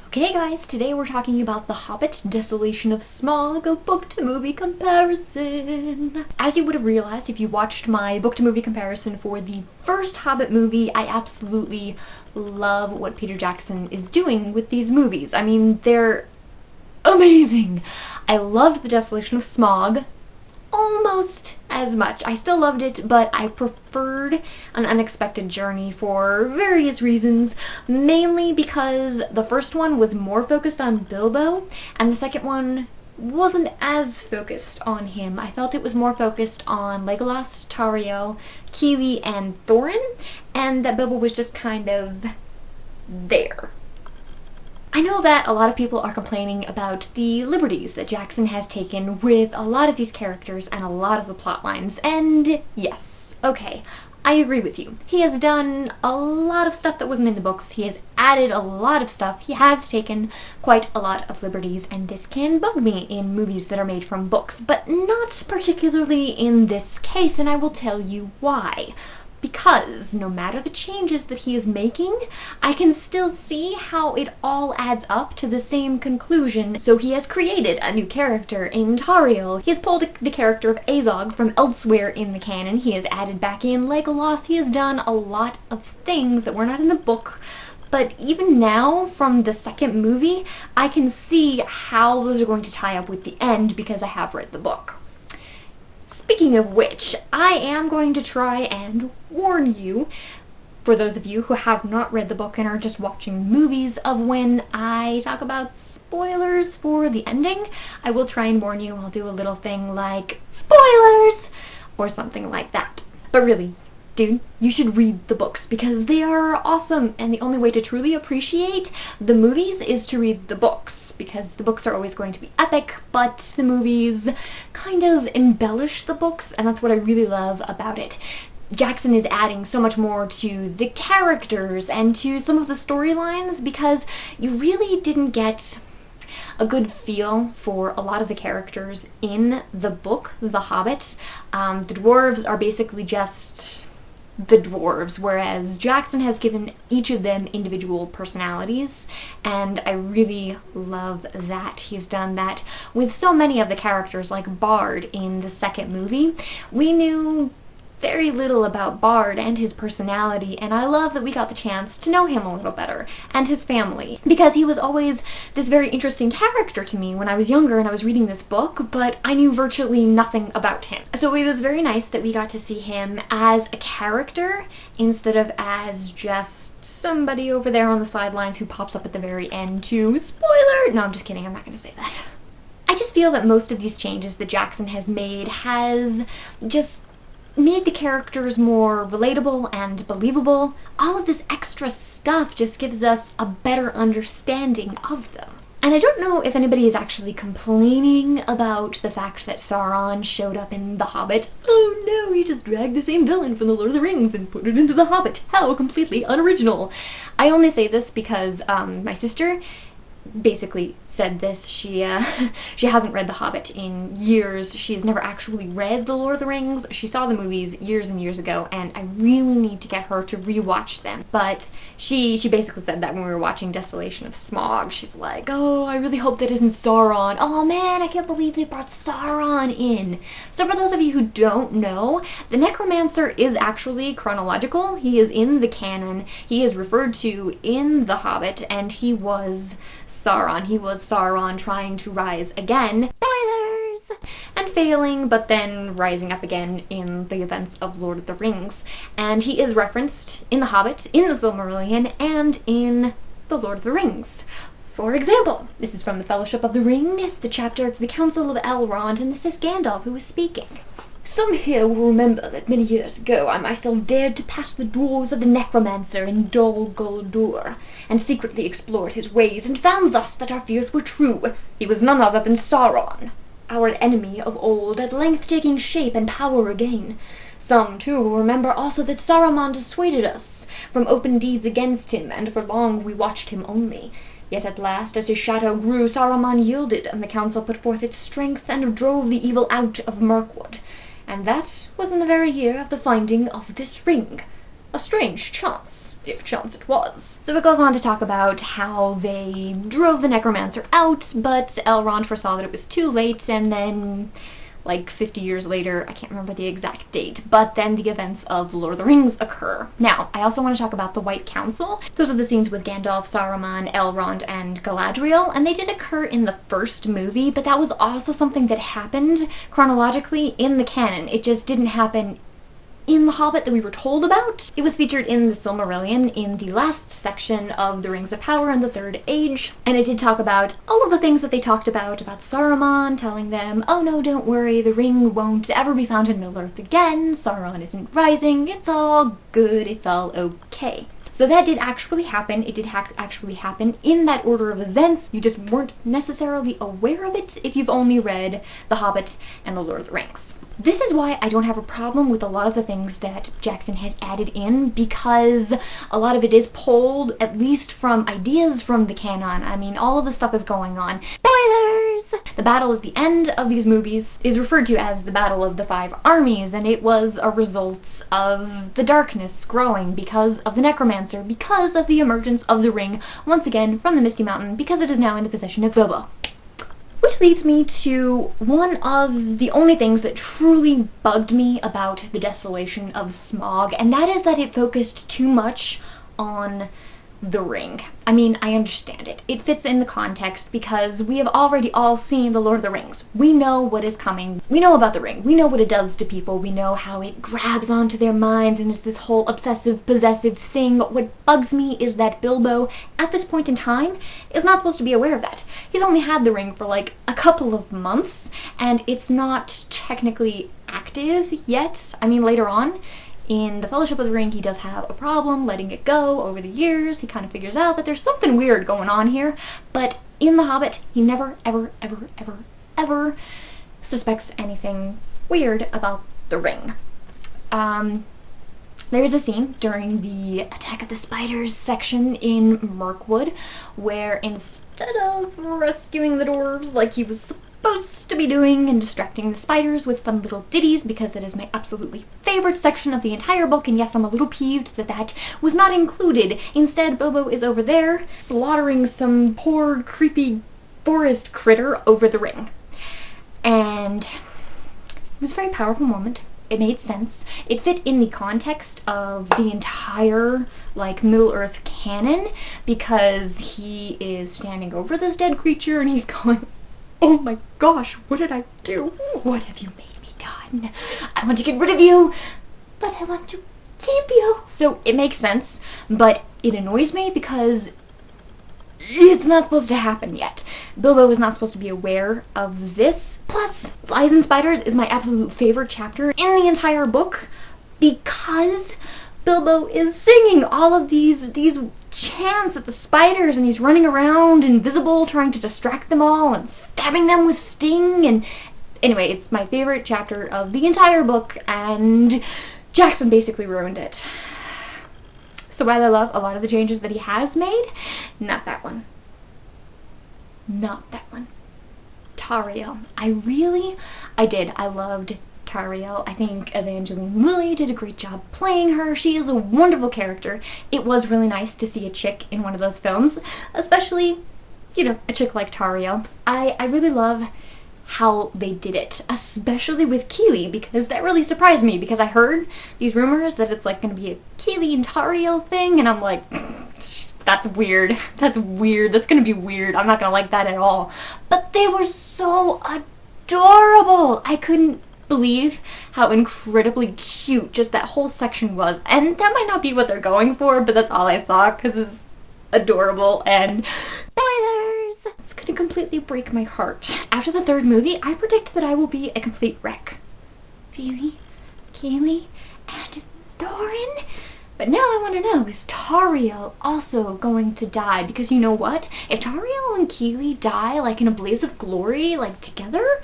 Okay guys, today we're talking about The Hobbit, Desolation of Smaug, a book-to-movie comparison. As you would have realized if you watched my book-to-movie comparison for the first Hobbit movie, I absolutely love what Peter Jackson is doing with these movies. I mean, they're amazing! I loved The Desolation of Smaug almost as much. I still loved it, but I preferred An Unexpected Journey for various reasons, mainly because the first one was more focused on Bilbo, and the second one wasn't as focused on him. I felt it was more focused on Legolas, Tauriel, Keely, and Thorin, and that Bilbo was just kind of there. I know that a lot of people are complaining about the liberties that Jackson has taken with a lot of these characters and a lot of the plot lines, and yes, okay, I agree with you. He has done a lot of stuff that wasn't in the books, he has added a lot of stuff, he has taken quite a lot of liberties, and this can bug me in movies that are made from books, but not particularly in this case, and I will tell you why. Because no matter the changes that he is making, I can still see how it all adds up to the same conclusion. So he has created a new character in Tauriel. He has pulled the character of Azog from elsewhere in the canon. He has added back in Legolas. He has done a lot of things that were not in the book. But even now, from the second movie, I can see how those are going to tie up with the end because I have read the book. Speaking of which, I am going to try and warn you, for those of you who have not read the book and are just watching movies, of when I talk about spoilers for the ending. I will try and warn you. I'll do a little thing like, spoilers! Or something like that. But really, dude, you should read the books because they are awesome, and the only way to truly appreciate the movies is to read the books. Because the books are always going to be epic, but the movies kind of embellish the books, and that's what I really love about it. Jackson is adding so much more to the characters and to some of the storylines because you really didn't get a good feel for a lot of the characters in the book, The Hobbit. The dwarves are basically just the dwarves, whereas Jackson has given each of them individual personalities, and I really love that he's done that with so many of the characters, like Bard in the second movie. We knew very little about Bard and his personality, and I love that we got the chance to know him a little better, and his family, because he was always this very interesting character to me when I was younger and I was reading this book, but I knew virtually nothing about him. So it was very nice that we got to see him as a character instead of as just somebody over there on the sidelines who pops up at the very end to spoiler! No, I'm just kidding, I'm not going to say that. I just feel that most of these changes that Jackson has made has just made the characters more relatable and believable. All of this extra stuff just gives us a better understanding of them. And I don't know if anybody is actually complaining about the fact that Sauron showed up in The Hobbit. Oh no, he just dragged the same villain from The Lord of the Rings and put it into The Hobbit. How completely unoriginal. I only say this because my sister basically said this. She hasn't read The Hobbit in years. She's never actually read The Lord of the Rings. She saw the movies years and years ago, and I really need to get her to rewatch them. But she basically said that when we were watching Desolation of Smaug. She's like, oh, I really hope that isn't Sauron. Oh man, I can't believe they brought Sauron in. So for those of you who don't know, the Necromancer is actually chronological. He is in the canon. He is referred to in The Hobbit, and he was Sauron. He was Sauron trying to rise again, spoilers, and failing, but then rising up again in the events of Lord of the Rings. And he is referenced in The Hobbit, in the Silmarillion, and in the Lord of the Rings. For example, this is from the Fellowship of the Ring, the chapter The Council of Elrond, and this is Gandalf who is speaking. Some here will remember that many years ago I myself dared to pass the dwarves of the Necromancer in Dol Guldur, and secretly explored his ways, and found thus that our fears were true. He was none other than Sauron, our enemy of old, at length taking shape and power again. Some, too, will remember also that Saruman dissuaded us from open deeds against him, and for long we watched him only. Yet at last, as his shadow grew, Saruman yielded, and the council put forth its strength, and drove the evil out of Mirkwood. And that was in the very year of the finding of this ring. A strange chance, if chance it was. So it goes on to talk about how they drove the necromancer out, but Elrond foresaw that it was too late, and then, like 50 years later, I can't remember the exact date, but then the events of Lord of the Rings occur. Now, I also want to talk about the White Council. Those are the scenes with Gandalf, Saruman, Elrond, and Galadriel, and they did occur in the first movie, but that was also something that happened chronologically in the canon. It just didn't happen in The Hobbit that we were told about. It was featured in the Silmarillion in the last section of The Rings of Power and the Third Age, and it did talk about all of the things that they talked about Saruman telling them, oh no, don't worry, the ring won't ever be found in Middle-earth again, Sauron isn't rising, it's all good, it's all okay. So that did actually happen. It did actually happen in that order of events. You just weren't necessarily aware of it if you've only read The Hobbit and The Lord of the Rings. This is why I don't have a problem with a lot of the things that Jackson has added in, because a lot of it is pulled, at least from ideas from the canon. I mean, all of the stuff is going on. Spoilers! The battle at the end of these movies is referred to as the Battle of the Five Armies, and it was a result of the darkness growing because of the necromancer, because of the emergence of the ring, once again, from the Misty Mountain, because it is now in the possession of Bilbo. Which leads me to one of the only things that truly bugged me about the Desolation of Smaug, and that is that it focused too much on the ring. I mean, I understand it. It fits in the context because we have already all seen The Lord of the Rings. We know what is coming. We know about the ring. We know what it does to people. We know how it grabs onto their minds and it's this whole obsessive, possessive thing. What bugs me is that Bilbo, at this point in time, is not supposed to be aware of that. He's only had the ring for like a couple of months, and it's not technically active yet. I mean, later on, in the Fellowship of the Ring, he does have a problem letting it go over the years. He kind of figures out that there's something weird going on here. But in The Hobbit, he never, ever, ever, ever, ever suspects anything weird about the ring. There's a scene during the Attack of the Spiders section in Mirkwood where instead of rescuing the dwarves like he was supposed to be doing and distracting the spiders with fun little ditties, because that is my absolutely favorite section of the entire book, and yes, I'm a little peeved that that was not included. Instead, Bilbo is over there slaughtering some poor, creepy forest critter over the ring. And it was a very powerful moment. It made sense. It fit in the context of the entire, like, Middle-earth canon, because he is standing over this dead creature and he's going, oh my gosh, what did I do? What have you made me done? I want to get rid of you, but I want to keep you. So it makes sense, but it annoys me because it's not supposed to happen yet. Bilbo is not supposed to be aware of this. Plus, Flies and Spiders is my absolute favorite chapter in the entire book because Bilbo is singing all of these chants at the spiders, and he's running around invisible trying to distract them all and stabbing them with sting. And anyway, it's my favorite chapter of the entire book, and Jackson basically ruined it. So while I love a lot of the changes that he has made, not that one. Not that one. Tauriel. I loved Tauriel. I think Evangeline Lilly did a great job playing her. She is a wonderful character. It was really nice to see a chick in one of those films, especially, you know, a chick like Tauriel. I really love how they did it, especially with Keely, because that really surprised me, because I heard these rumors that it's like going to be a Keely and Tauriel thing, and I'm like, that's weird. That's weird. That's going to be weird. I'm not going to like that at all. But they were so adorable. I couldn't believe how incredibly cute just that whole section was. And that might not be what they're going for, but that's all I saw because it's adorable. And spoilers! It's going to completely break my heart. After the third movie, I predict that I will be a complete wreck. Really? Kaylee? And Thorin? But now I want to know, is Tauriel also going to die? Because you know what? If Tauriel and Keely die, like, in a blaze of glory, like, together,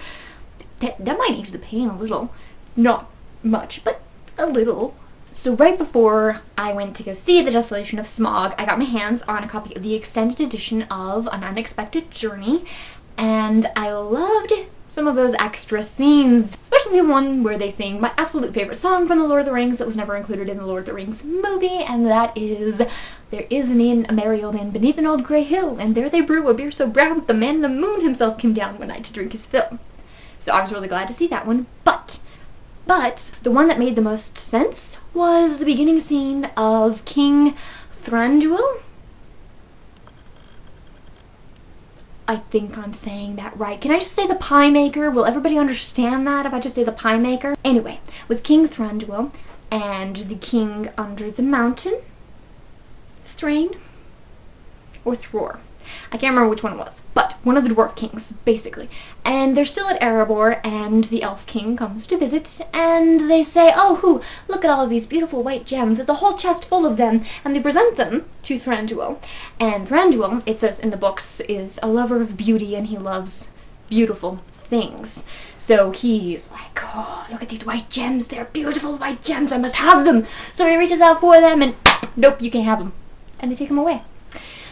that might ease the pain a little. Not much, but a little. So right before I went to go see The Desolation of Smaug, I got my hands on a copy of the extended edition of An Unexpected Journey, and I loved some of those extra scenes, especially the one where they sing my absolute favorite song from The Lord of the Rings that was never included in The Lord of the Rings movie, and that is, "There is an inn, a merry old inn, beneath an old grey hill, and there they brew a beer so brown that the man in the moon himself came down one night to drink his fill." So I was really glad to see that one, but the one that made the most sense was the beginning scene of King Thranduil. I think I'm saying that right. Can I just say the pie maker? Will everybody understand that if I just say the pie maker? Anyway, with King Thranduil and the king under the mountain, Thrain or Thror. I can't remember which one it was, but one of the dwarf kings, basically. And they're still at Erebor, and the elf king comes to visit, and they say, "Oh, look at all of these beautiful white gems. It's a whole chest full of them," and they present them to Thranduil. And Thranduil, it says in the books, is a lover of beauty, and he loves beautiful things. So he's like, "Oh, look at these white gems. They're beautiful white gems. I must have them." So he reaches out for them, and nope, you can't have them. And they take him away.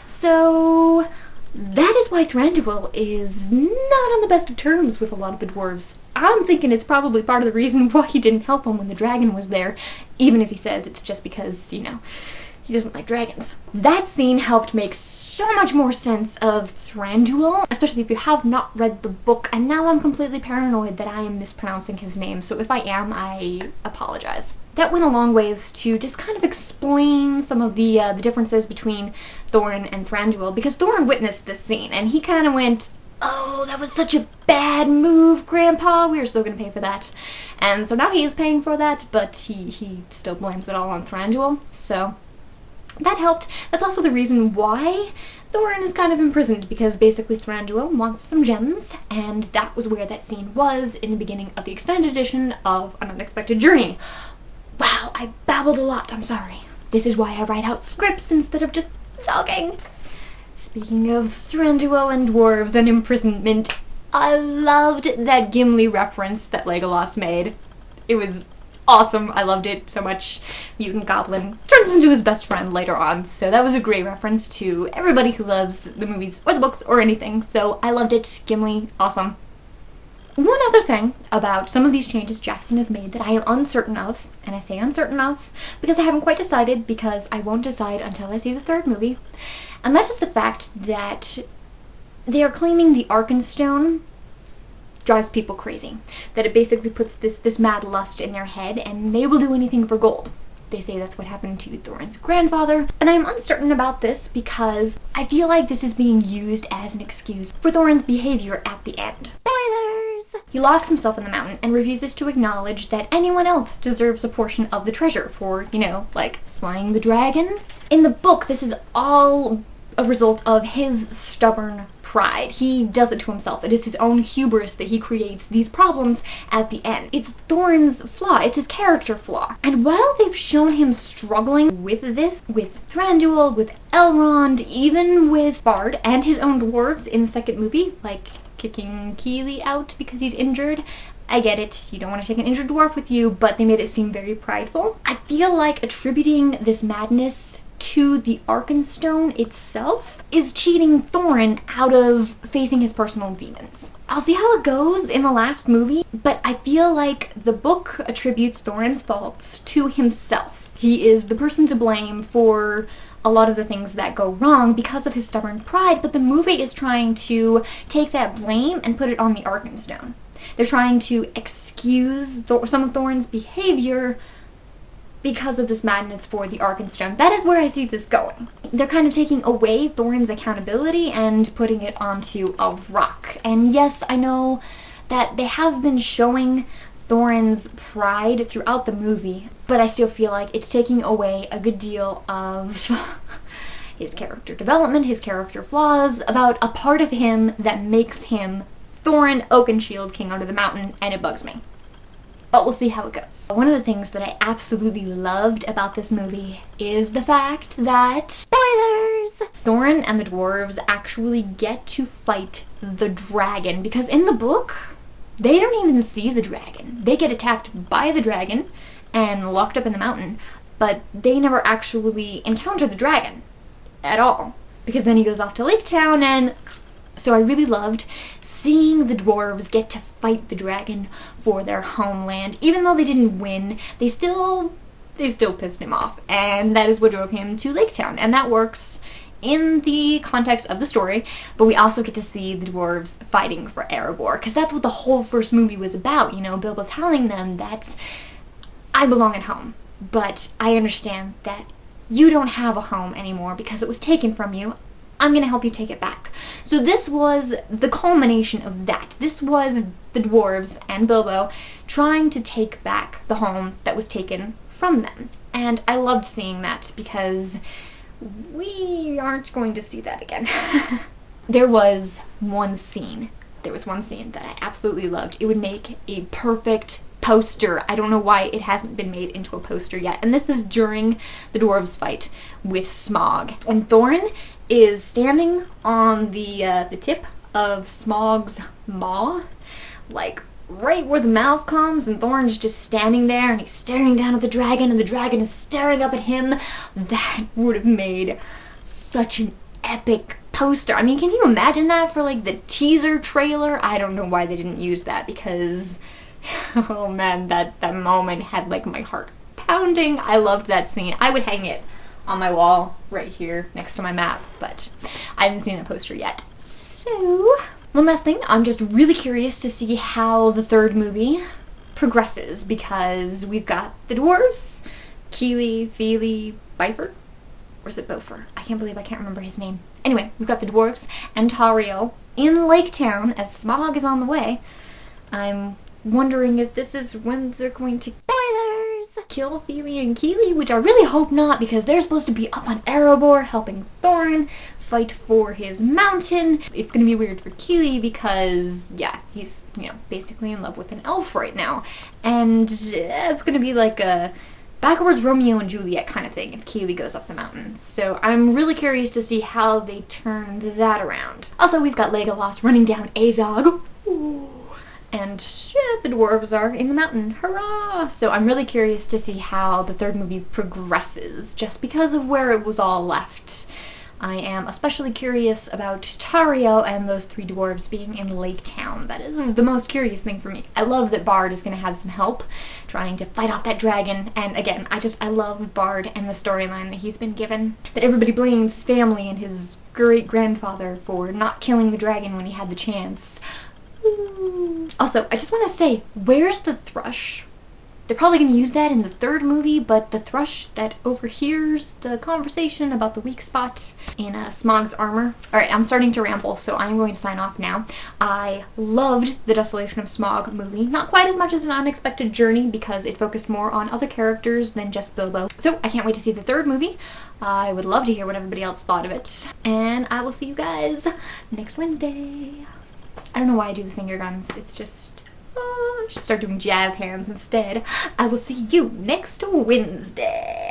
So that is why Thranduil is not on the best of terms with a lot of the dwarves. I'm thinking it's probably part of the reason why he didn't help him when the dragon was there, even if he says it's just because, you know, he doesn't like dragons. That scene helped make so much more sense of Thranduil, especially if you have not read the book, and now I'm completely paranoid that I am mispronouncing his name, so if I am, I apologize. That went a long ways to just kind of explain some of the differences between Thorin and Thranduil, because Thorin witnessed this scene, and he kind of went, "Oh, that was such a bad move, Grandpa. We are still going to pay for that." And so now he is paying for that, but he still blames it all on Thranduil. So that helped. That's also the reason why Thorin is kind of imprisoned, because basically Thranduil wants some gems, and that was where that scene was in the beginning of the extended edition of An Unexpected Journey. Wow, I babbled a lot, I'm sorry. This is why I write out scripts instead of just talking. Speaking of Thranduil and dwarves and imprisonment, I loved that Gimli reference that Legolas made. It was awesome. I loved it so much. Mutant Goblin turns into his best friend later on, so that was a great reference to everybody who loves the movies or the books or anything, so I loved it. Gimli, awesome. One other thing about some of these changes Jackson has made that I am uncertain of, and I say uncertain of because I haven't quite decided, because I won't decide until I see the third movie, and that is the fact that they are claiming the Arkenstone drives people crazy. That it basically puts this mad lust in their head, and they will do anything for gold. They say that's what happened to Thorin's grandfather, and I am uncertain about this because I feel like this is being used as an excuse for Thorin's behavior at the end. Spoilers! He locks himself in the mountain and refuses to acknowledge that anyone else deserves a portion of the treasure for, you know, like slaying the dragon. In the book, this is all a result of his stubborn pride. He does it to himself. It is his own hubris that he creates these problems at the end. It's Thorin's flaw. It's his character flaw. And while they've shown him struggling with this, with Thranduil, with Elrond, even with Bard and his own dwarves in the second movie, like kicking Keeley out because he's injured. I get it, you don't want to take an injured dwarf with you, but they made it seem very prideful. I feel like attributing this madness to the Arkenstone itself is cheating Thorin out of facing his personal demons. I'll see how it goes in the last movie, but I feel like the book attributes Thorin's faults to himself. He is the person to blame for a lot of the things that go wrong because of his stubborn pride, but the movie is trying to take that blame and put it on the Arkenstone. They're trying to excuse some of Thorin's behavior because of this madness for the Arkenstone. That is where I see this going. They're kind of taking away Thorin's accountability and putting it onto a rock. And yes, I know that they have been showing Thorin's pride throughout the movie, but I still feel like it's taking away a good deal of his character development, his character flaws, about a part of him that makes him Thorin Oakenshield, King Under the Mountain, and it bugs me. But we'll see how it goes. One of the things that I absolutely loved about this movie is the fact that, spoilers, Thorin and the dwarves actually get to fight the dragon, because in the book, they don't even see the dragon. They get attacked by the dragon and locked up in the mountain, but they never actually encounter the dragon at all, because then he goes off to Lake Town, and so I really loved seeing the dwarves get to fight the dragon for their homeland, even though they didn't win, they still pissed him off, and that is what drove him to Lake Town, and that works in the context of the story, but we also get to see the dwarves fighting for Erebor, because that's what the whole first movie was about, you know, Bilbo telling them that I belong at home, but I understand that you don't have a home anymore because it was taken from you. I'm going to help you take it back. So this was the culmination of that. This was the dwarves and Bilbo trying to take back the home that was taken from them. And I loved seeing that because we aren't going to see that again. There was one scene that I absolutely loved. It would make a perfect poster. I don't know why it hasn't been made into a poster yet. And this is during the dwarves fight with Smaug. And Thorin is standing on the tip of Smaug's maw, like right where the mouth comes, and Thorin's just standing there, and he's staring down at the dragon, and the dragon is staring up at him. That would have made such an epic poster. I mean, can you imagine that for like the teaser trailer? I don't know why they didn't use that, because oh man, that moment had like my heart pounding. I loved that scene. I would hang it on my wall right here next to my map, but I haven't seen that poster yet. So, one last thing, I'm just really curious to see how the third movie progresses, because we've got the dwarves, Keely, Feely, Bifer, or is it Bofer? I can't believe I can't remember his name. Anyway, we've got the dwarves and Tario in Lake Town as Smaug is on the way. I'm wondering if this is when they're going to kill Feely and Keely, which I really hope not, because they're supposed to be up on Erebor helping Thorin fight for his mountain. It's gonna be weird for Keely because, yeah, he's, you know, basically in love with an elf right now. And it's gonna be like a backwards Romeo and Juliet kind of thing if Keely goes up the mountain. So I'm really curious to see how they turn that around. Also, we've got Legolas running down Azog. Ooh. And the dwarves are in the mountain. Hurrah! So I'm really curious to see how the third movie progresses, just because of where it was all left. I am especially curious about Tario and those three dwarves being in Lake Town. That is the most curious thing for me. I love that Bard is going to have some help trying to fight off that dragon. And again, I love Bard and the storyline that he's been given. That everybody blames his family and his great-grandfather for not killing the dragon when he had the chance. Also, I just want to say, where's the thrush? They're probably going to use that in the third movie, but the thrush that overhears the conversation about the weak spot in Smaug's armor. Alright, I'm starting to ramble, so I'm going to sign off now. I loved the Desolation of Smaug movie. Not quite as much as An Unexpected Journey, because it focused more on other characters than just Bilbo. So, I can't wait to see the third movie. I would love to hear what everybody else thought of it. And I will see you guys next Wednesday. I don't know why I do the finger guns. It's just, I should start doing jazz hands instead. I will see you next Wednesday.